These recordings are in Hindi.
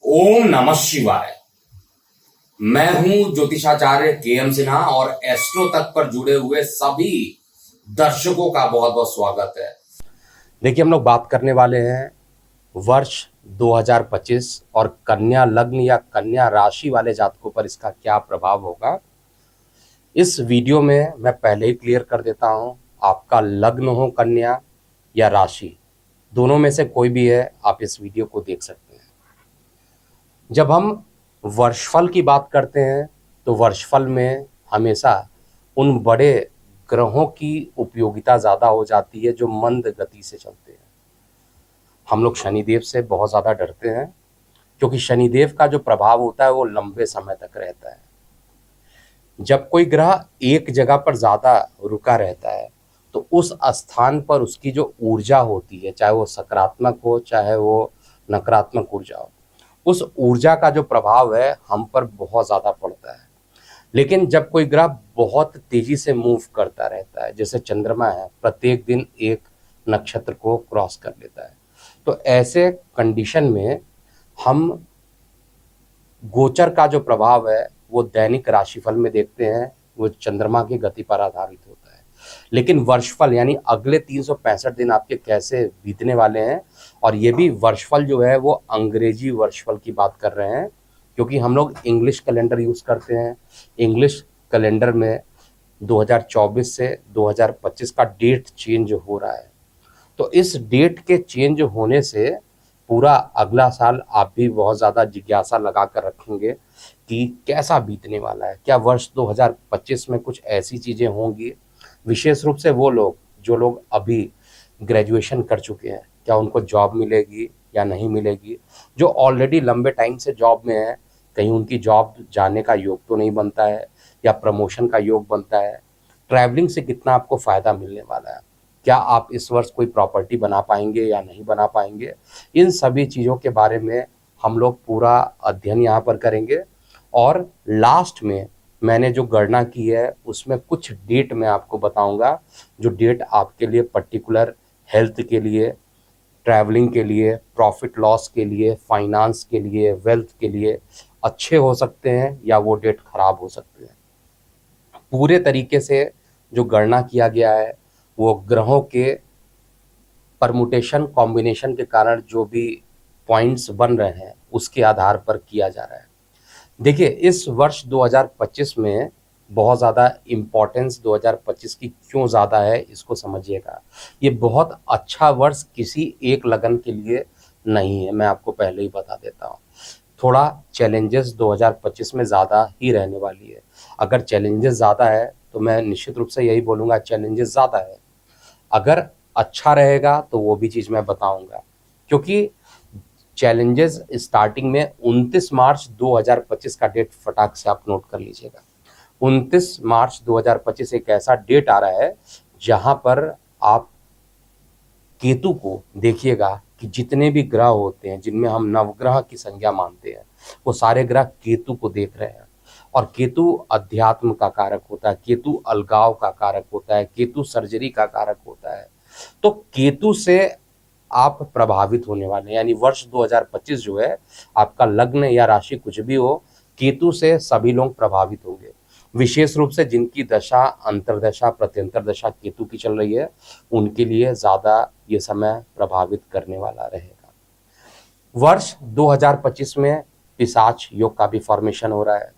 ओम नमः शिवाय। मैं हूं ज्योतिषाचार्य के.एम. सिन्हा और एस्ट्रो तक पर जुड़े हुए सभी दर्शकों का बहुत बहुत स्वागत है। देखिए, हम लोग बात करने वाले हैं वर्ष 2025 और कन्या लग्न या कन्या राशि वाले जातकों पर इसका क्या प्रभाव होगा। इस वीडियो में मैं पहले ही क्लियर कर देता हूं, आपका लग्न हो कन्या या राशि, दोनों में से कोई भी है, आप इस वीडियो को देख सकते हैं। जब हम वर्षफल की बात करते हैं तो वर्षफल में हमेशा उन बड़े ग्रहों की उपयोगिता ज़्यादा हो जाती है जो मंद गति से चलते हैं। हम लोग शनिदेव से बहुत ज़्यादा डरते हैं क्योंकि शनिदेव का जो प्रभाव होता है वो लंबे समय तक रहता है। जब कोई ग्रह एक जगह पर ज़्यादा रुका रहता है तो उस स्थान पर उसकी जो ऊर्जा होती है, चाहे वो सकारात्मक हो चाहे वो नकारात्मक ऊर्जा हो, उस ऊर्जा का जो प्रभाव है हम पर बहुत ज़्यादा पड़ता है। लेकिन जब कोई ग्रह बहुत तेजी से मूव करता रहता है, जैसे चंद्रमा है, प्रत्येक दिन एक नक्षत्र को क्रॉस कर लेता है, तो ऐसे कंडीशन में हम गोचर का जो प्रभाव है वो दैनिक राशिफल में देखते हैं, वो चंद्रमा की गति पर आधारित होता है। लेकिन वर्षफल यानी अगले 365 दिन आपके कैसे बीतने वाले हैं, और ये भी वर्षफल जो है वो अंग्रेजी वर्षफल की बात कर रहे हैं क्योंकि हम लोग इंग्लिश कैलेंडर यूज़ करते हैं। इंग्लिश कैलेंडर में 2024 से 2025 का डेट चेंज हो रहा है, तो इस डेट के चेंज होने से पूरा अगला साल आप भी बहुत ज़्यादा जिज्ञासा लगा कर रखेंगे कि कैसा बीतने वाला है। क्या वर्ष 2025 में कुछ ऐसी चीज़ें होंगी, विशेष रूप से वो लोग जो लोग अभी ग्रेजुएशन कर चुके हैं, क्या उनको जॉब मिलेगी या नहीं मिलेगी। जो ऑलरेडी लंबे टाइम से जॉब में है, कहीं उनकी जॉब जाने का योग तो नहीं बनता है या प्रमोशन का योग बनता है। ट्रैवलिंग से कितना आपको फ़ायदा मिलने वाला है, क्या आप इस वर्ष कोई प्रॉपर्टी बना पाएंगे या नहीं बना पाएंगे, इन सभी चीज़ों के बारे में हम लोग पूरा अध्ययन यहाँ पर करेंगे। और लास्ट में मैंने जो गणना की है उसमें कुछ डेट मैं आपको बताऊंगा, जो डेट आपके लिए पर्टिकुलर हेल्थ के लिए, ट्रैवलिंग के लिए, प्रॉफिट लॉस के लिए, फाइनेंस के लिए, वेल्थ के लिए अच्छे हो सकते हैं या वो डेट खराब हो सकते हैं। पूरे तरीके से जो गणना किया गया है वो ग्रहों के परमुटेशन कॉम्बिनेशन के कारण जो भी पॉइंट्स बन रहे हैं उसके आधार पर किया जा रहा है। देखिए, इस वर्ष 2025 में बहुत ज़्यादा इम्पोर्टेंस 2025 की क्यों ज़्यादा है इसको समझिएगा। ये बहुत अच्छा वर्ष किसी एक लगन के लिए नहीं है, मैं आपको पहले ही बता देता हूँ। थोड़ा चैलेंजेस 2025 में ज़्यादा ही रहने वाली है। अगर चैलेंजेस ज़्यादा है तो मैं निश्चित रूप से यही बोलूँगा चैलेंजेस ज़्यादा है। अगर अच्छा रहेगा तो वो भी चीज़ मैं बताऊँगा, क्योंकि चैलेंजेस स्टार्टिंग में 29 मार्च 2025 का डेट फटाक से आप नोट कर लीजिएगा। 29 मार्च 2025 एक ऐसा डेट आ रहा है जहां पर आप केतु को देखिएगा कि जितने भी ग्रह होते हैं जिनमें हम नवग्रह की संज्ञा मानते हैं वो सारे ग्रह केतु को देख रहे हैं। और केतु अध्यात्म का कारक होता है, केतु अलगाव का कारक होता है, केतु सर्जरी का कारक होता है। तो केतु से आप प्रभावित होने वाले हैं, यानी वर्ष 2025 जो है आपका लग्न या राशि कुछ भी हो, केतु से सभी लोग प्रभावित होंगे। विशेष रूप से जिनकी दशा अंतर्दशा प्रत्यंतर दशा केतु की चल रही है उनके लिए ज़्यादा ये समय प्रभावित करने वाला रहेगा। वर्ष 2025 में पिशाच योग का भी फॉर्मेशन हो रहा है।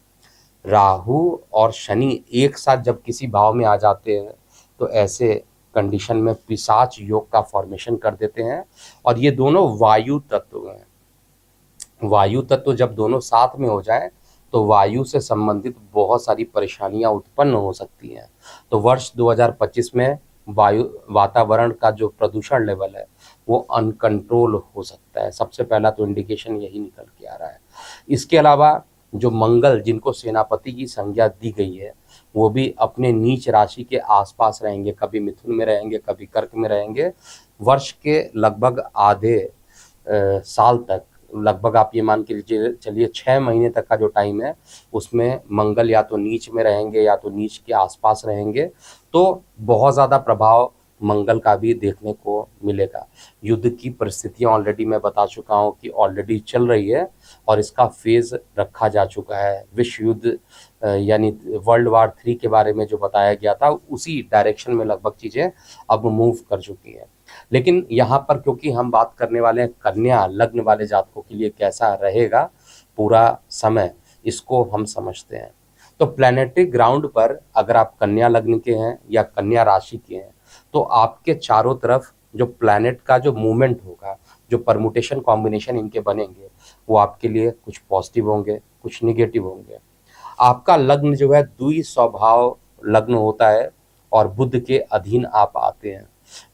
राहु और शनि एक साथ जब किसी भाव में आ जाते हैं तो ऐसे कंडीशन में पिशाच योग का फॉर्मेशन कर देते हैं। और ये दोनों वायु तत्व हैं। वायु तत्व जब दोनों साथ में हो जाएं तो वायु से संबंधित बहुत सारी परेशानियां उत्पन्न हो सकती हैं। तो वर्ष 2025 में वातावरण का जो प्रदूषण लेवल है वो अनकंट्रोल हो सकता है। सबसे पहला तो इंडिकेशन यही निकल के आ रहा है। इसके अलावा जो मंगल, जिनको सेनापति की संज्ञा दी गई है, वो भी अपने नीच राशि के आसपास रहेंगे, कभी मिथुन में रहेंगे, कभी कर्क में रहेंगे। वर्ष के लगभग आधे साल तक, लगभग आप ये मान के चलिए 6 महीने तक का जो टाइम है उसमें मंगल या तो नीच में रहेंगे या तो नीच के आसपास रहेंगे। तो बहुत ज़्यादा प्रभाव मंगल का भी देखने को मिलेगा। युद्ध की परिस्थितियां ऑलरेडी मैं बता चुका हूं कि ऑलरेडी चल रही है और इसका फेज रखा जा चुका है। विश्व युद्ध यानी वर्ल्ड वार 3 के बारे में जो बताया गया था उसी डायरेक्शन में लगभग चीजें अब मूव कर चुकी हैं। लेकिन यहाँ पर क्योंकि हम बात करने वाले हैं कन्या लग्न वाले जातकों के लिए कैसा रहेगा पूरा समय, इसको हम समझते हैं। तो प्लैनेटरी ग्राउंड पर अगर आप कन्या लग्न के हैं या कन्या राशि के हैं तो आपके चारों तरफ जो प्लैनेट का जो मूवमेंट होगा, जो परमुटेशन कॉम्बिनेशन इनके बनेंगे, वो आपके लिए कुछ पॉजिटिव होंगे, कुछ निगेटिव होंगे। आपका लग्न जो है द्वि स्वभाव लग्न होता है और बुध के अधीन आप आते हैं।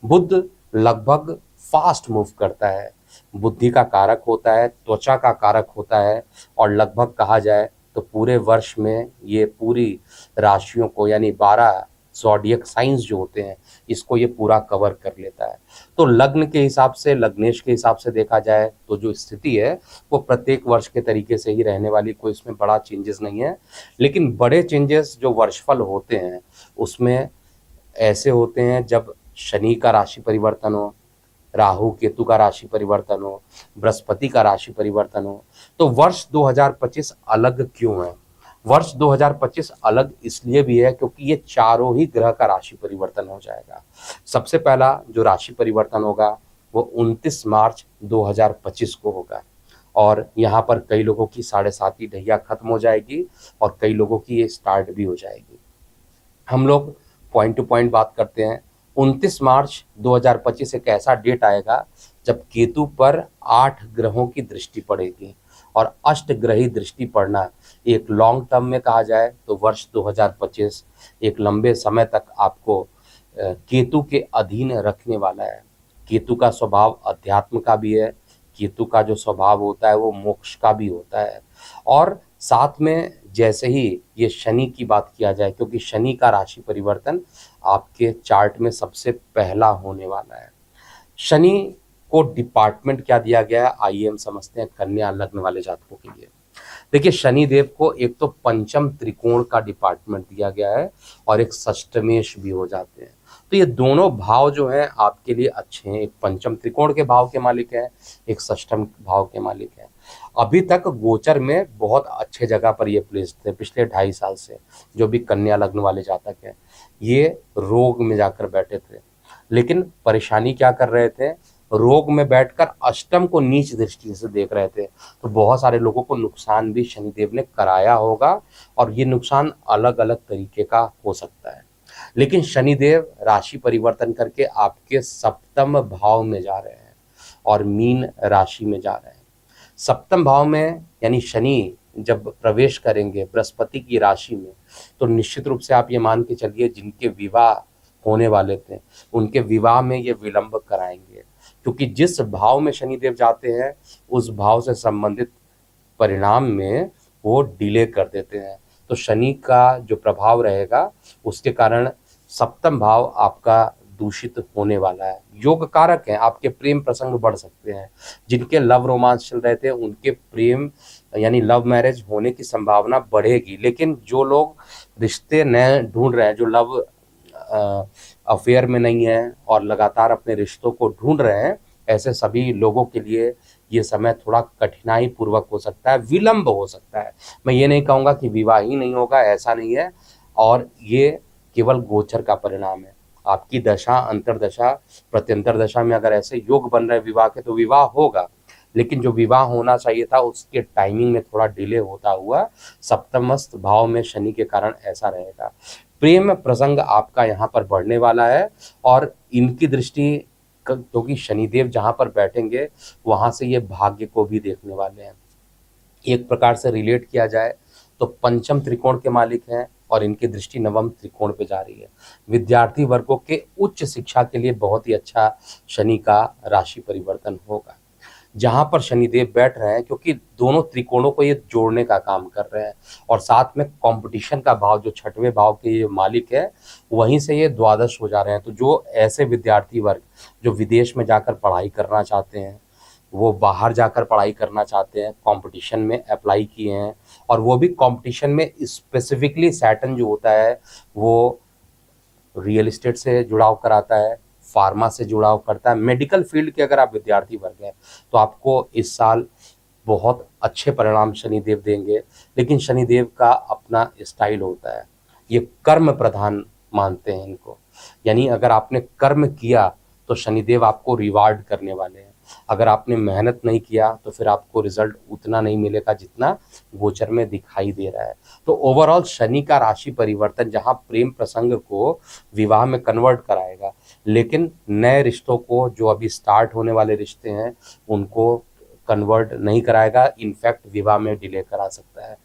बुध लगभग फास्ट मूव करता है, बुद्धि का कारक होता है, त्वचा का कारक होता है और लगभग कहा जाए तो पूरे वर्ष में ये पूरी राशियों को यानी 12 ज़ोडिएक साइंस जो होते हैं इसको ये पूरा कवर कर लेता है। तो लग्न के हिसाब से, लग्नेश के हिसाब से देखा जाए तो जो स्थिति है वो प्रत्येक वर्ष के तरीके से ही रहने वाली, कोई इसमें बड़ा चेंजेस नहीं है। लेकिन बड़े चेंजेस जो वर्षफल होते हैं उसमें ऐसे होते हैं जब शनि का राशि परिवर्तन हो, राहु केतु का राशि परिवर्तन हो, बृहस्पति का राशि परिवर्तन हो। तो वर्ष 2025 अलग क्यों है? वर्ष 2025 अलग इसलिए भी है क्योंकि ये चारों ही ग्रह का राशि परिवर्तन हो जाएगा। सबसे पहला जो राशि परिवर्तन होगा वो 29 मार्च 2025 को होगा और यहाँ पर कई लोगों की 7.5 ढैया खत्म हो जाएगी और कई लोगों की ये स्टार्ट भी हो जाएगी। हम लोग पॉइंट टू पॉइंट बात करते हैं। 29 मार्च 2025 एक ऐसा डेट आएगा जब केतु पर 8 ग्रहों की दृष्टि पड़ेगी और अष्ट ग्रही दृष्टि पड़ना एक लॉन्ग टर्म में कहा जाए तो वर्ष 2025 एक लंबे समय तक आपको केतु के अधीन रखने वाला है। केतु का स्वभाव अध्यात्म का भी है, केतु का जो स्वभाव होता है वो मोक्ष का भी होता है। और साथ में जैसे ही ये शनि की बात किया जाए, क्योंकि शनि का राशि परिवर्तन आपके चार्ट में सबसे पहला होने वाला है। शनि को डिपार्टमेंट क्या दिया गया है आइए हम समझते हैं कन्या लग्न वाले जातकों के लिए। देखिए शनि देव को एक तो पंचम त्रिकोण का डिपार्टमेंट दिया गया है और एक षष्टमेश भी हो जाते हैं। तो ये दोनों भाव जो हैं आपके लिए अच्छे हैं। एक पंचम त्रिकोण के भाव के मालिक है, एक षष्टम भाव के मालिक है। अभी तक गोचर में बहुत अच्छे जगह पर ये प्लेस्ड थे पिछले 2.5 साल से। जो भी कन्या लग्न वाले जातक हैं ये रोग में जाकर बैठे थे, लेकिन परेशानी क्या कर रहे थे, रोग में बैठकर अष्टम को नीच दृष्टि से देख रहे थे। तो बहुत सारे लोगों को नुकसान भी शनिदेव ने कराया होगा और ये नुकसान अलग अलग तरीके का हो सकता है। लेकिन शनिदेव राशि परिवर्तन करके आपके सप्तम भाव में जा रहे हैं और मीन राशि में जा रहे हैं। सप्तम भाव में यानी शनि जब प्रवेश करेंगे बृहस्पति की राशि में तो निश्चित रूप से आप ये मान के चलिए जिनके विवाह होने वाले थे उनके विवाह में ये विलंब कराएंगे, क्योंकि जिस भाव में शनिदेव जाते हैं उस भाव से संबंधित परिणाम में वो डिले कर देते हैं। तो शनि का जो प्रभाव रहेगा उसके कारण सप्तम भाव आपका दूषित होने वाला है। योग कारक है, आपके प्रेम प्रसंग बढ़ सकते हैं। जिनके लव रोमांस चल रहे थे उनके प्रेम यानी लव मैरिज होने की संभावना बढ़ेगी। लेकिन जो लोग रिश्ते नए ढूंढ रहे हैं, जो लव अफेयर में नहीं है और लगातार अपने रिश्तों को ढूंढ रहे हैं, ऐसे सभी लोगों के लिए ये समय थोड़ा कठिनाई पूर्वक हो सकता है, विलंब हो सकता है। मैं ये नहीं कहूँगा कि विवाह ही नहीं होगा, ऐसा नहीं है। और ये केवल गोचर का परिणाम है। आपकी दशा, अंतरदशा, प्रत्यंतर दशा में अगर ऐसे योग बन रहे विवाह के तो विवाह होगा, लेकिन जो विवाह होना चाहिए था उसके टाइमिंग में थोड़ा डिले होता हुआ सप्तमस्थ भाव में शनि के कारण ऐसा रहेगा। प्रेम प्रसंग आपका यहाँ पर बढ़ने वाला है और इनकी दृष्टि क्योंकि शनिदेव जहाँ पर बैठेंगे वहाँ से ये भाग्य को भी देखने वाले हैं। एक प्रकार से रिलेट किया जाए तो पंचम त्रिकोण के मालिक हैं और इनकी दृष्टि नवम त्रिकोण पे जा रही है। विद्यार्थी वर्गों के उच्च शिक्षा के लिए बहुत ही अच्छा शनि का राशि परिवर्तन होगा। जहाँ पर शनिदेव बैठ रहे हैं क्योंकि दोनों त्रिकोणों को ये जोड़ने का काम कर रहे हैं और साथ में कंपटीशन का भाव जो छठवें भाव के ये मालिक है वहीं से ये द्वादश हो जा रहे हैं। तो जो ऐसे विद्यार्थी वर्ग जो विदेश में जाकर पढ़ाई करना चाहते हैं, वो बाहर जाकर पढ़ाई करना चाहते हैं, कंपटीशन में अप्लाई किए हैं और वो भी कंपटीशन में स्पेसिफिकली सैटर्न जो होता है वो रियल एस्टेट से जुड़ाव कराता है, फार्मा से जुड़ाव करता है, मेडिकल फील्ड के अगर आप विद्यार्थी वर्ग हैं तो आपको इस साल बहुत अच्छे परिणाम शनिदेव देंगे। लेकिन शनिदेव का अपना स्टाइल होता है, ये कर्म प्रधान मानते हैं इनको, यानी अगर आपने कर्म किया तो शनिदेव आपको रिवार्ड करने वाले हैं, अगर आपने मेहनत नहीं किया तो फिर आपको रिजल्ट उतना नहीं मिलेगा जितना गोचर में दिखाई दे रहा है। तो ओवरऑल शनि का राशि परिवर्तन जहां प्रेम प्रसंग को विवाह में कन्वर्ट कराएगा, लेकिन नए रिश्तों को, जो अभी स्टार्ट होने वाले रिश्ते हैं, उनको कन्वर्ट नहीं कराएगा, इनफैक्ट विवाह में डिले करा सकता है।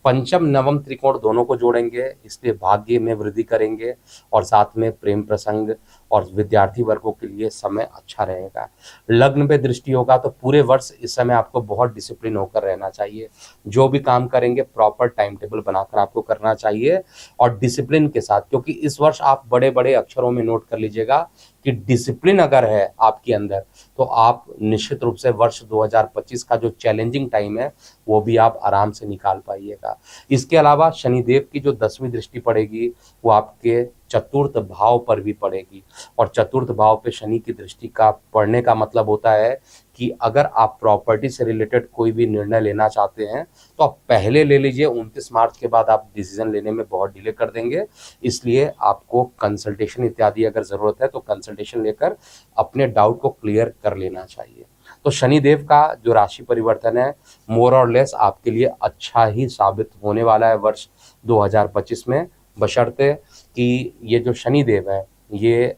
पंचम नवम त्रिकोण दोनों को जोड़ेंगे, इसलिए भाग्य में वृद्धि करेंगे और साथ में प्रेम प्रसंग और विद्यार्थी वर्गों के लिए समय अच्छा रहेगा। लग्न पे दृष्टि होगा तो पूरे वर्ष इस समय आपको बहुत डिसिप्लिन होकर रहना चाहिए, जो भी काम करेंगे प्रॉपर टाइम टेबल बनाकर आपको करना चाहिए और डिसिप्लिन के साथ, क्योंकि इस वर्ष आप बड़े बड़े अक्षरों में नोट कर लीजिएगा कि डिसिप्लिन अगर है आपके अंदर तो आप निश्चित रूप से वर्ष 2025 का जो चैलेंजिंग टाइम है वो भी आप आराम से निकाल पाइएगा। इसके अलावा शनिदेव की जो 10वीं दृष्टि पड़ेगी वो आपके चतुर्थ भाव पर भी पड़ेगी, और चतुर्थ भाव पे शनि की दृष्टि का पड़ने का मतलब होता है कि अगर आप प्रॉपर्टी से रिलेटेड कोई भी निर्णय लेना चाहते हैं तो आप पहले ले लीजिए, 29 मार्च के बाद आप डिसीजन लेने में बहुत डिले कर देंगे। इसलिए आपको कंसल्टेशन इत्यादि अगर ज़रूरत है तो कंसल्टेशन लेकर अपने डाउट को क्लियर कर लेना चाहिए। तो शनिदेव का जो राशि परिवर्तन है मोर और लेस आपके लिए अच्छा ही साबित होने वाला है वर्ष 2025 में, बशर्ते कि ये जो शनिदेव है ये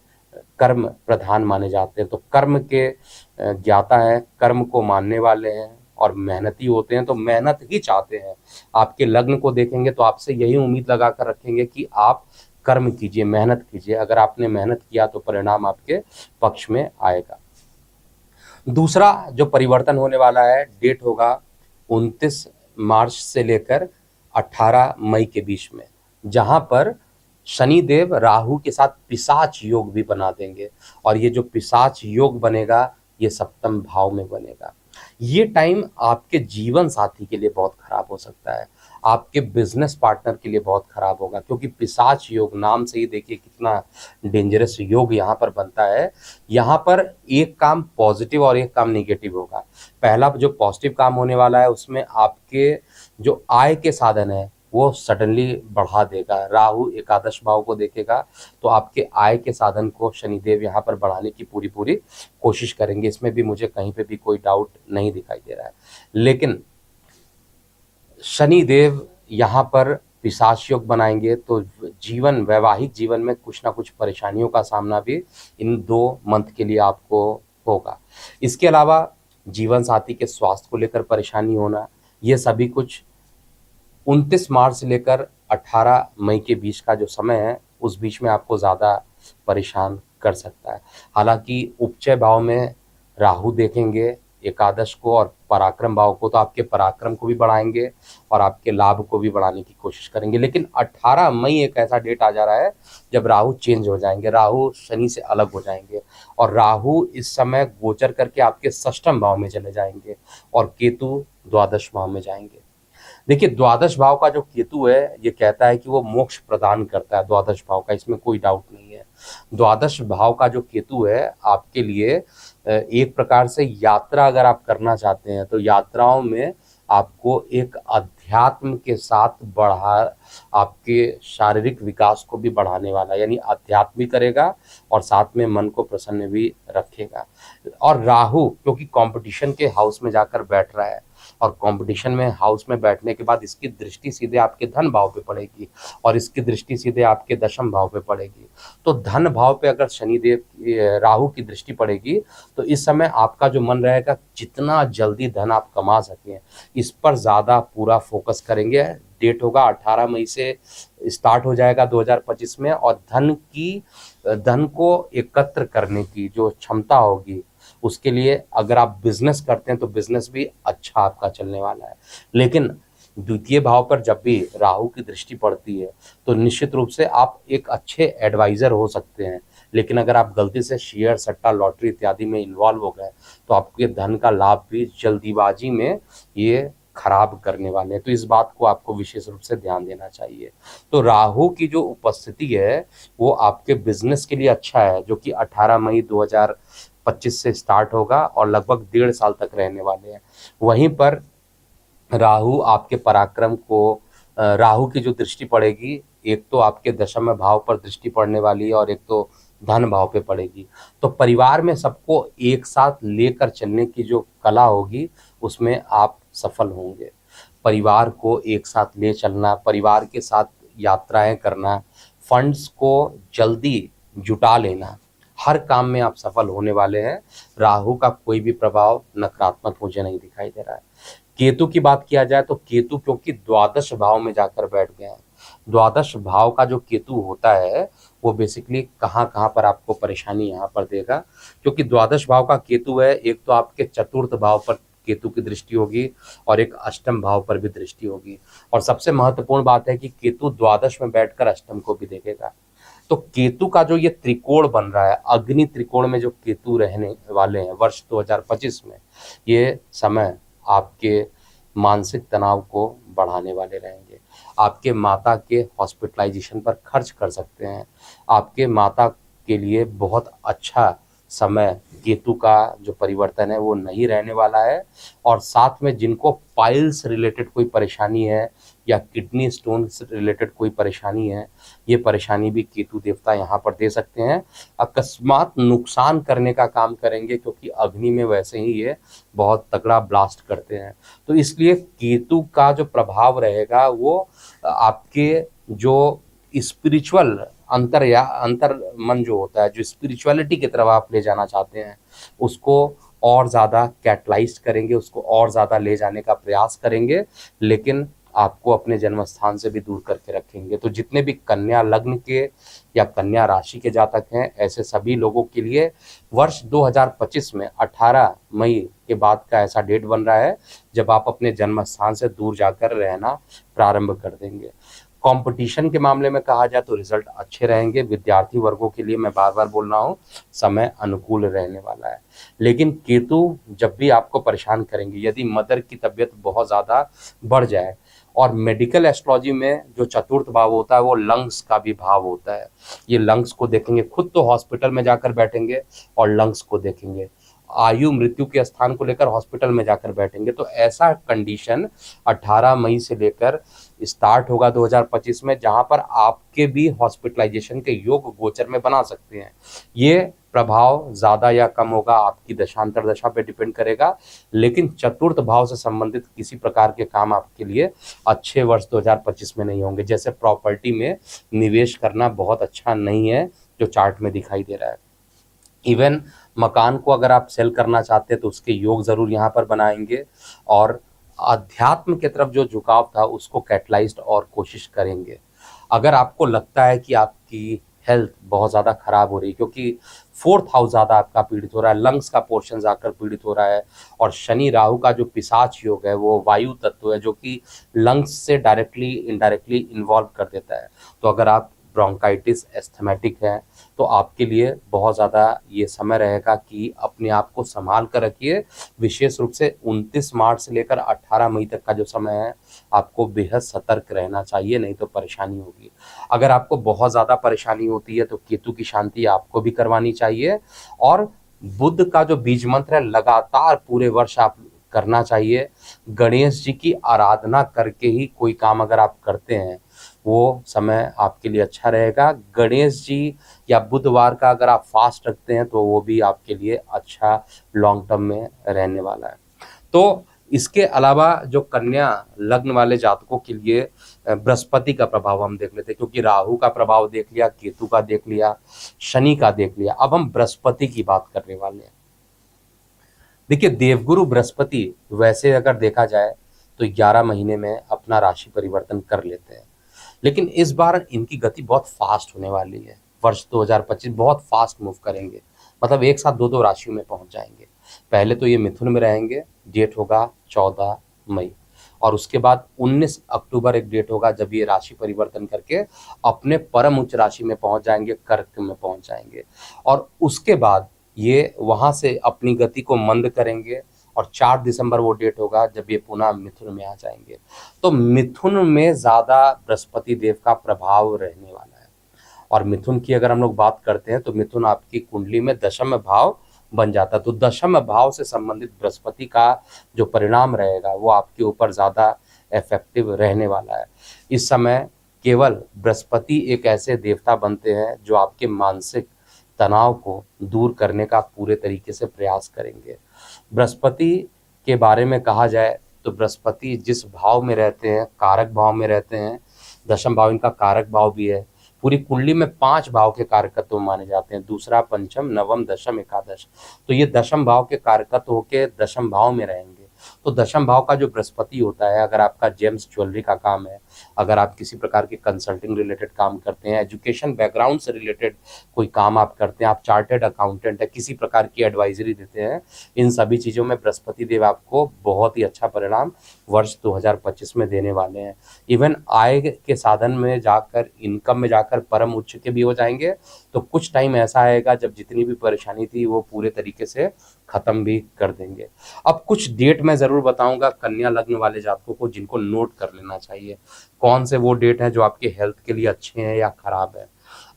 कर्म प्रधान माने जाते हैं, तो कर्म के ज्ञाता है, कर्म को मानने वाले हैं और मेहनती होते हैं, तो मेहनत ही चाहते हैं। आपके लग्न को देखेंगे तो आपसे यही उम्मीद लगा कर रखेंगे कि आप कर्म कीजिए, मेहनत कीजिए, अगर आपने मेहनत किया तो परिणाम आपके पक्ष में आएगा। दूसरा जो परिवर्तन होने वाला है, डेट होगा 29 मार्च से लेकर 18 मई के बीच में, जहां पर शनिदेव राहु के साथ पिशाच योग भी बना देंगे, और ये जो पिशाच योग बनेगा ये सप्तम भाव में बनेगा। ये टाइम आपके जीवन साथी के लिए बहुत खराब हो सकता है, आपके बिजनेस पार्टनर के लिए बहुत खराब होगा, क्योंकि पिशाच योग नाम से ही देखिए कितना डेंजरस योग यहाँ पर बनता है। यहाँ पर एक काम पॉजिटिव और एक काम निगेटिव होगा। पहला जो पॉजिटिव काम होने वाला है उसमें आपके जो आय के साधन है वो सडनली बढ़ा देगा। राहु एकादश भाव को देखेगा तो आपके आय के साधन को शनिदेव यहाँ पर बढ़ाने की पूरी पूरी कोशिश करेंगे, इसमें भी मुझे कहीं पे भी कोई डाउट नहीं दिखाई दे रहा है। लेकिन शनिदेव यहाँ पर पिशाच योग बनाएंगे तो जीवन, वैवाहिक जीवन में कुछ ना कुछ परेशानियों का सामना भी इन 2 मंथ के लिए आपको होगा। इसके अलावा जीवन साथी के स्वास्थ्य को लेकर परेशानी होना, ये सभी कुछ 29 मार्च से लेकर 18 मई के बीच का जो समय है उस बीच में आपको ज़्यादा परेशान कर सकता है। हालांकि उपचय भाव में राहु देखेंगे एकादश को और पराक्रम भाव को, तो आपके पराक्रम को भी बढ़ाएंगे और आपके लाभ को भी बढ़ाने की कोशिश करेंगे। लेकिन 18 मई एक ऐसा डेट आ जा रहा है जब राहु चेंज हो जाएंगे, राहु शनि से अलग हो जाएंगे, और राहु इस समय गोचर करके आपके षष्ठम भाव में चले जाएंगे और केतु द्वादश भाव में जाएंगे। देखिए द्वादश भाव का जो केतु है ये कहता है कि वो मोक्ष प्रदान करता है, द्वादश भाव का, इसमें कोई डाउट नहीं है। द्वादश भाव का जो केतु है आपके लिए एक प्रकार से यात्रा अगर आप करना चाहते हैं तो यात्राओं में आपको एक अध्यात्म के साथ आपके शारीरिक विकास को भी बढ़ाने वाला, यानी अध्यात्म भी करेगा और साथ में मन को प्रसन्न भी रखेगा। और राहु क्योंकि कंपटीशन के हाउस में जाकर बैठ रहा है और कंपटीशन में हाउस में बैठने के बाद इसकी दृष्टि सीधे आपके धन भाव पे पड़ेगी और इसकी दृष्टि सीधे आपके दशम भाव पे पड़ेगी। तो धन भाव पे अगर शनिदेव राहु की दृष्टि पड़ेगी तो इस समय आपका जो मन रहेगा जितना जल्दी धन आप कमा सकें इस पर ज़्यादा पूरा फोकस करेंगे। डेट होगा 18 मई से स्टार्ट हो जाएगा 2025 में, और धन को एकत्र करने की जो क्षमता होगी उसके लिए अगर आप बिजनेस करते हैं तो बिजनेस भी अच्छा आपका चलने वाला है। लेकिन द्वितीय भाव पर जब भी राहु की दृष्टि पड़ती है तो निश्चित रूप से आप एक अच्छे एडवाइजर हो सकते हैं, लेकिन अगर आप गलती से शेयर, सट्टा, लॉटरी इत्यादि में इन्वॉल्व हो गए तो आपके धन का लाभ भी जल्दीबाजी में ये खराब करने वाले हैं, तो इस बात को आपको विशेष रूप से ध्यान देना चाहिए। तो राहु की जो उपस्थिति है वो आपके बिजनेस के लिए अच्छा है, जो कि 18 मई 2025 से स्टार्ट होगा और लगभग 1.5 साल तक रहने वाले हैं। वहीं पर राहु आपके पराक्रम को, राहु की जो दृष्टि पड़ेगी, एक तो आपके दशम भाव पर दृष्टि पड़ने वाली है और एक तो धन भाव पे पड़ेगी। तो परिवार में सबको एक साथ लेकर चलने की जो कला होगी उसमें आप सफल होंगे। परिवार को एक साथ ले चलना, परिवार के साथ यात्राएं करना, फंड्स को जल्दी जुटा लेना, हर काम में आप सफल होने वाले हैं। राहु का कोई भी प्रभाव नकारात्मक मुझे नहीं दिखाई दे रहा है। केतु की बात किया जाए तो केतु क्योंकि द्वादश भाव में जाकर बैठ गए हैं, द्वादश भाव का जो केतु होता है वो बेसिकली कहाँ कहाँ पर आपको परेशानी यहाँ पर देगा, क्योंकि द्वादश भाव का केतु है, एक तो आपके चतुर्थ भाव पर केतु की दृष्टि होगी और एक अष्टम भाव पर भी दृष्टि होगी। और सबसे महत्वपूर्ण बात है कि केतु द्वादश में बैठकर अष्टम को भी देखेगा। तो केतु का जो ये त्रिकोण बन रहा है, अग्नि त्रिकोण में जो केतु रहने वाले हैं वर्ष 2025 में, ये समय आपके मानसिक तनाव को बढ़ाने वाले रहेंगे। आपके माता के हॉस्पिटलाइजेशन पर खर्च कर सकते हैं। आपके माता के लिए बहुत अच्छा समय केतु का जो परिवर्तन है वो नहीं रहने वाला है। और साथ में जिनको पाइल्स रिलेटेड कोई परेशानी है या किडनी स्टोन से रिलेटेड कोई परेशानी है, ये परेशानी भी केतु देवता यहाँ पर दे सकते हैं। अकस्मात नुकसान करने का काम करेंगे, क्योंकि अग्नि में वैसे ही ये बहुत तगड़ा ब्लास्ट करते हैं। तो इसलिए केतु का जो प्रभाव रहेगा वो आपके जो स्पिरिचुअल अंतर मन जो होता है, जो स्पिरिचुअलिटी की तरफ आप ले जाना चाहते हैं, उसको और ज़्यादा कैटलाइज करेंगे, उसको और ज़्यादा ले जाने का प्रयास करेंगे, लेकिन आपको अपने जन्म स्थान से भी दूर करके रखेंगे। तो जितने भी कन्या लग्न के या कन्या राशि के जातक हैं, ऐसे सभी लोगों के लिए वर्ष 2025 में 18 मई के बाद का ऐसा डेट बन रहा है जब आप अपने जन्म स्थान से दूर जाकर रहना प्रारंभ कर देंगे। कंपटीशन के मामले में कहा जाए तो रिजल्ट अच्छे रहेंगे। विद्यार्थी वर्गों के लिए मैं बार बार बोल रहा हूँ, समय अनुकूल रहने वाला है। लेकिन केतु जब भी आपको परेशान करेंगे, यदि मदर की तबीयत बहुत ज़्यादा बढ़ जाए, और मेडिकल एस्ट्रोलॉजी में जो चतुर्थ भाव होता है वो लंग्स का भी भाव होता है, ये लंग्स को देखेंगे, खुद तो हॉस्पिटल में जाकर बैठेंगे और लंग्स को देखेंगे, आयु मृत्यु के स्थान को लेकर हॉस्पिटल में जाकर बैठेंगे। तो ऐसा कंडीशन 18 मई से लेकर स्टार्ट होगा 2025 में, जहां पर आपके भी हॉस्पिटलाइजेशन के योग गोचर में बना सकते हैं। ये प्रभाव ज़्यादा या कम होगा आपकी दशांतर दशा पे डिपेंड करेगा, लेकिन चतुर्थ भाव से संबंधित किसी प्रकार के काम आपके लिए अच्छे वर्ष 2025 में नहीं होंगे। जैसे प्रॉपर्टी में निवेश करना बहुत अच्छा नहीं है, जो चार्ट में दिखाई दे रहा है। इवन मकान को अगर आप सेल करना चाहते हैं तो उसके योग ज़रूर यहाँ पर बनाएंगे, और अध्यात्म की तरफ जो झुकाव था उसको कैटलाइज्ड और कोशिश करेंगे। अगर आपको लगता है कि आपकी हेल्थ बहुत ज़्यादा खराब हो रही है, क्योंकि 4th हाउस ज़्यादा आपका पीड़ित हो रहा है, लंग्स का पोर्शन जाकर पीड़ित हो रहा है, और शनि राहु का जो पिशाच योग है वो वायु तत्व है, जो कि लंग्स से डायरेक्टली इनडायरेक्टली इन्वॉल्व कर देता है। तो अगर आप ब्रोंकाइटिस एस्थमेटिक है तो आपके लिए बहुत ज़्यादा ये समय रहेगा कि अपने आप को संभाल कर रखिए। विशेष रूप से 29 मार्च से लेकर 18 मई तक का जो समय है आपको बेहद सतर्क रहना चाहिए, नहीं तो परेशानी होगी। अगर आपको बहुत ज़्यादा परेशानी होती है तो केतु की शांति आपको भी करवानी चाहिए, और बुध का जो बीज मंत्र है लगातार पूरे वर्ष आप करना चाहिए। गणेश जी की आराधना करके ही कोई काम अगर आप करते हैं वो समय आपके लिए अच्छा रहेगा। गणेश जी या बुधवार का अगर आप फास्ट रखते हैं तो वो भी आपके लिए अच्छा लॉन्ग टर्म में रहने वाला है। तो इसके अलावा जो कन्या लग्न वाले जातकों के लिए बृहस्पति का प्रभाव हम देख लेते हैं, क्योंकि राहु का प्रभाव देख लिया, केतु का देख लिया, शनि का देख लिया, अब हम बृहस्पति की बात करने वाले हैं। देखिए, देवगुरु बृहस्पति वैसे अगर देखा जाए तो 11 महीने में अपना राशि परिवर्तन कर लेते हैं, लेकिन इस बार इनकी गति बहुत फास्ट होने वाली है। वर्ष 2025 बहुत फास्ट मूव करेंगे, मतलब एक साथ दो राशियों में पहुंच जाएंगे। पहले तो ये मिथुन में रहेंगे, डेट होगा 14 मई, और उसके बाद 19 अक्टूबर एक डेट होगा जब ये राशि परिवर्तन करके अपने परम उच्च राशि में पहुंच जाएंगे, कर्क में पहुंच जाएंगे, और उसके बाद ये वहां से अपनी गति को मंद करेंगे और 4 दिसंबर वो डेट होगा जब ये पुनः मिथुन में आ जाएंगे। तो मिथुन में ज़्यादा बृहस्पति देव का प्रभाव रहने वाला है। और मिथुन की अगर हम लोग बात करते हैं तो मिथुन आपकी कुंडली में दशम भाव बन जाता है। तो दशम भाव से संबंधित बृहस्पति का जो परिणाम रहेगा वो आपके ऊपर ज़्यादा इफेक्टिव रहने वाला है। इस समय केवल बृहस्पति एक ऐसे देवता बनते हैं जो आपके मानसिक तनाव को दूर करने का पूरे तरीके से प्रयास करेंगे। बृहस्पति के बारे में कहा जाए तो बृहस्पति जिस भाव में रहते हैं, कारक भाव में रहते हैं, दशम भाव इनका कारक भाव भी है। पूरी कुंडली में 5 भाव के कारकत्व माने जाते हैं, दूसरा, पंचम, नवम, दशम, एकादश। तो ये दशम भाव के कारकत्व होके दशम भाव में रहेंगे। तो दशम भाव का जो बृहस्पति होता है, अगर आपका जेम्स ज्वेलरी का काम है, अगर आप किसी प्रकार के कंसल्टिंग रिलेटेड काम करते हैं, एजुकेशन बैकग्राउंड से रिलेटेड कोई काम आप करते हैं, आप चार्टेड अकाउंटेंट है, किसी प्रकार की एडवाइजरी देते हैं, इन सभी चीज़ों में बृहस्पति देव आपको बहुत ही अच्छा परिणाम वर्ष 2025 में देने वाले हैं। इवन आय के साधन में जाकर, इनकम में जाकर परम उच्च के भी हो जाएंगे। तो कुछ टाइम ऐसा आएगा जब जितनी भी परेशानी थी वो पूरे तरीके से खत्म भी कर देंगे। अब कुछ डेट मैं ज़रूर बताऊंगा कन्या लग्न वाले जातकों को जिनको नोट कर लेना चाहिए। कौन से वो डेट हैं जो आपके हेल्थ के लिए अच्छे हैं या खराब है,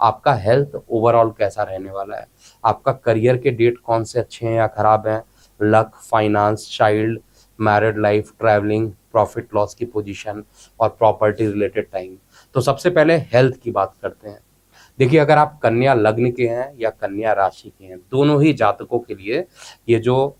आपका हेल्थ ओवरऑल कैसा रहने वाला है, आपका करियर के डेट कौन से अच्छे हैं या खराब हैं, luck, finance, child, married life, travelling, profit loss की पोजीशन और प्रॉपर्टी रिलेटेड टाइम। तो सबसे पहले हेल्थ की बात करते हैं। देखिए, अगर आप कन्या लग्न के हैं या कन्या राशि के हैं, दोनों ही जातकों के लिए ये जो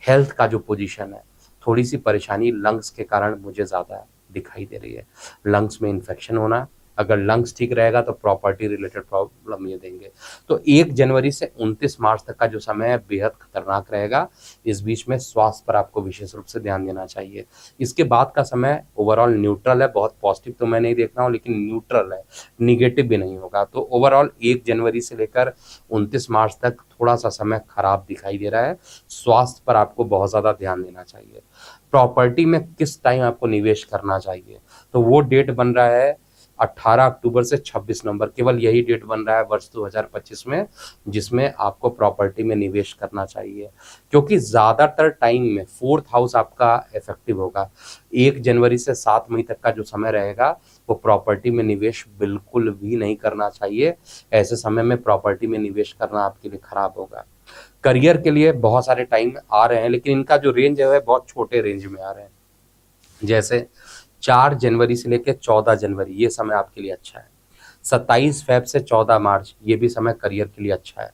हेल्थ का जो पोजीशन है, थोड़ी सी परेशानी लंग्स के कारण मुझे ज़्यादा दिखाई दे रही है। लंग्स में इन्फेक्शन होना, अगर लंग्स ठीक रहेगा तो प्रॉपर्टी रिलेटेड प्रॉब्लम ये देंगे। तो 1 जनवरी से 29 मार्च तक का जो समय है बेहद खतरनाक रहेगा। इस बीच में स्वास्थ्य पर आपको विशेष रूप से ध्यान देना चाहिए। इसके बाद का समय ओवरऑल न्यूट्रल है, बहुत पॉजिटिव तो मैं नहीं देख रहा हूँ, लेकिन न्यूट्रल है, निगेटिव भी नहीं होगा। तो ओवरऑल 1 जनवरी से लेकर 29 मार्च तक थोड़ा सा समय खराब दिखाई दे रहा है। स्वास्थ्य पर आपको बहुत ज़्यादा ध्यान देना चाहिए। प्रॉपर्टी में किस टाइम आपको निवेश करना चाहिए, तो वो डेट बन रहा है 18 अक्टूबर से 26 नवंबर। केवल यही डेट बन रहा है वर्ष 2025 में जिसमें आपको प्रॉपर्टी में निवेश करना चाहिए, क्योंकि ज़्यादातर टाइम में 4th हाउस आपका इफेक्टिव होगा। 1 जनवरी से 7 मई तक का जो समय रहेगा वो प्रॉपर्टी में निवेश बिल्कुल भी नहीं करना चाहिए। ऐसे समय में प्रॉपर्टी में निवेश करना आपके लिए खराब होगा। करियर के लिए बहुत सारे टाइम आ रहे हैं, लेकिन इनका जो रेंज है बहुत छोटे रेंज में आ रहे हैं। जैसे 4 जनवरी से लेकर 14 जनवरी ये समय आपके लिए अच्छा है। 27 फेब से 14 मार्च ये भी समय करियर के लिए अच्छा है।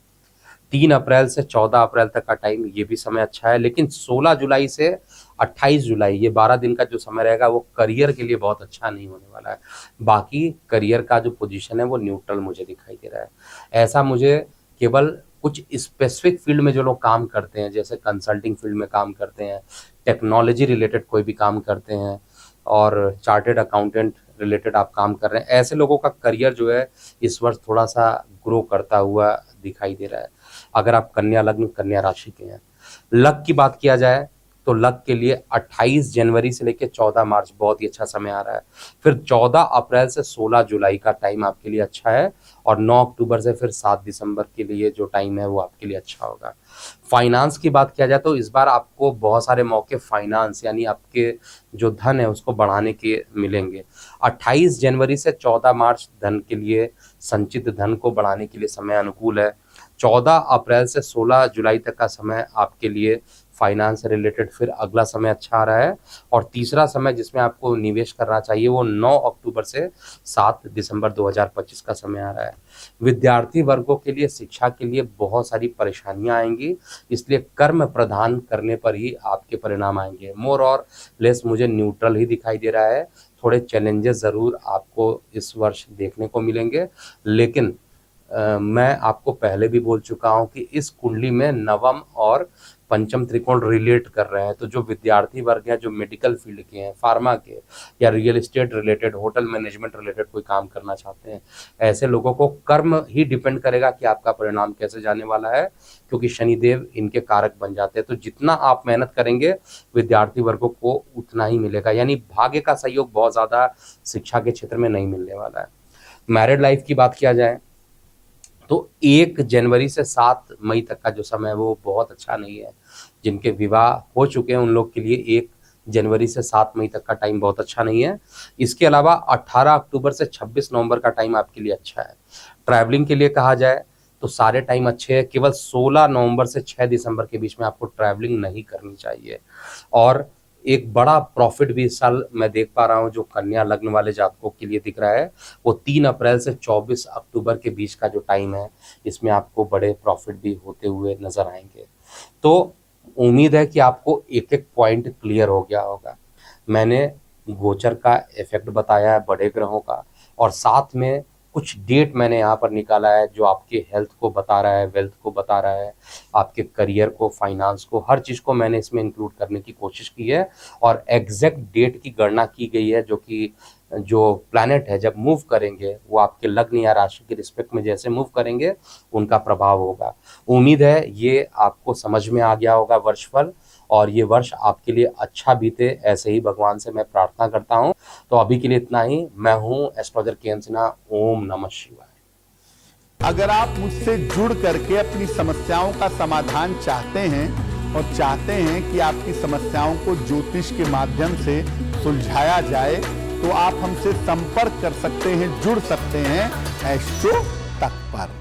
3 अप्रैल से 14 अप्रैल तक का टाइम ये भी समय अच्छा है। लेकिन 16 जुलाई से 28 जुलाई ये 12 दिन का जो समय रहेगा वो करियर के लिए बहुत अच्छा नहीं होने वाला है। बाकी करियर का जो पोजीशन है वो न्यूट्रल मुझे दिखाई दे रहा है। ऐसा मुझे केवल कुछ स्पेसिफिक फील्ड में जो लोग काम करते हैं, जैसे कंसल्टिंग फील्ड में काम करते हैं, टेक्नोलॉजी रिलेटेड कोई भी काम करते हैं और चार्टेड अकाउंटेंट रिलेटेड आप काम कर रहे हैं, ऐसे लोगों का करियर जो है इस वर्ष थोड़ा सा ग्रो करता हुआ दिखाई दे रहा है। अगर आप कन्या लग्न, कन्या राशि के हैं। लक की बात किया जाए तो लक के लिए 28 जनवरी से लेकर 14 मार्च बहुत ही अच्छा समय आ रहा है। फिर 14 अप्रैल से 16 जुलाई का टाइम आपके लिए अच्छा है और 9 अक्टूबर से फिर 7 दिसंबर के लिए जो टाइम है वो आपके लिए अच्छा होगा। फाइनेंस की बात किया जाए तो इस बार आपको बहुत सारे मौके फाइनेंस यानी आपके जो धन है उसको बढ़ाने के मिलेंगे। 28 जनवरी से 14 मार्च धन के लिए, संचित धन को बढ़ाने के लिए समय अनुकूल है। 14 अप्रैल से 16 जुलाई तक का समय आपके लिए फाइनेंस से रिलेटेड फिर अगला समय अच्छा आ रहा है। और तीसरा समय जिसमें आपको निवेश करना चाहिए वो 9 अक्टूबर से 7 दिसंबर 2025 का समय आ रहा है। विद्यार्थी वर्गों के लिए, शिक्षा के लिए बहुत सारी परेशानियां आएंगी, इसलिए कर्म प्रदान करने पर ही आपके परिणाम आएंगे। मोर और लेस मुझे न्यूट्रल ही दिखाई दे रहा है। थोड़े चैलेंजेस ज़रूर आपको इस वर्ष देखने को मिलेंगे, लेकिन मैं आपको पहले भी बोल चुका हूं कि इस कुंडली में नवम और पंचम त्रिकोण रिलेट कर रहे हैं। तो जो विद्यार्थी वर्ग हैं, जो मेडिकल फील्ड के हैं, फार्मा के या real estate related, hotel management related कोई काम करना चाहते हैं, ऐसे लोगों को कर्म ही डिपेंड करेगा कि आपका परिणाम कैसे जाने वाला है, क्योंकि शनिदेव इनके कारक बन जाते हैं। तो जितना आप मेहनत करेंगे विद्यार्थी वर्गों को उतना ही मिलेगा, यानी भाग्य का सहयोग बहुत ज़्यादा शिक्षा के क्षेत्र में नहीं मिलने वाला है। मैरिड लाइफ की बात किया जाए तो 1 जनवरी से 7 मई तक का जो समय है वो बहुत अच्छा नहीं है। जिनके विवाह हो चुके हैं उन लोग के लिए 1 जनवरी से 7 मई तक का टाइम बहुत अच्छा नहीं है। इसके अलावा 18 अक्टूबर से 26 नवंबर का टाइम आपके लिए अच्छा है। ट्रैवलिंग के लिए कहा जाए तो सारे टाइम अच्छे हैं, केवल 16 नवंबर से 6 दिसंबर के बीच में आपको ट्रैवलिंग नहीं करनी चाहिए। और एक बड़ा प्रॉफिट भी इस साल मैं देख पा रहा हूँ जो कन्या लग्न वाले जातकों के लिए दिख रहा है, वो 3 अप्रैल से 24 अक्टूबर के बीच का जो टाइम है, इसमें आपको बड़े प्रॉफिट भी होते हुए नजर आएंगे। तो उम्मीद है कि आपको एक-एक पॉइंट क्लियर हो गया होगा। मैंने गोचर का इफेक्ट बताया है बड़े ग्रहों का, और साथ में कुछ डेट मैंने यहाँ पर निकाला है जो आपके हेल्थ को बता रहा है, वेल्थ को बता रहा है, आपके करियर को, फाइनेंस को, हर चीज़ को मैंने इसमें इंक्लूड करने की कोशिश की है। और एग्जैक्ट डेट की गणना की गई है जो कि जो प्लैनेट है जब मूव करेंगे वो आपके लग्न या राशि के रिस्पेक्ट में जैसे मूव करेंगे उनका प्रभाव होगा। उम्मीद है ये आपको समझ में आ गया होगा वर्षफल, और ये वर्ष आपके लिए अच्छा बीते, ऐसे ही भगवान से मैं प्रार्थना करता हूँ। तो अभी के लिए इतना ही। मैं हूँ एस्ट्रोलॉजर के एम सिन्हा। ओम नमः शिवाय। अगर आप मुझसे जुड़ करके अपनी समस्याओं का समाधान चाहते हैं और चाहते हैं कि आपकी समस्याओं को ज्योतिष के माध्यम से सुलझाया जाए, तो आप हमसे संपर्क कर सकते हैं, जुड़ सकते हैं एस्ट्रो तक पर।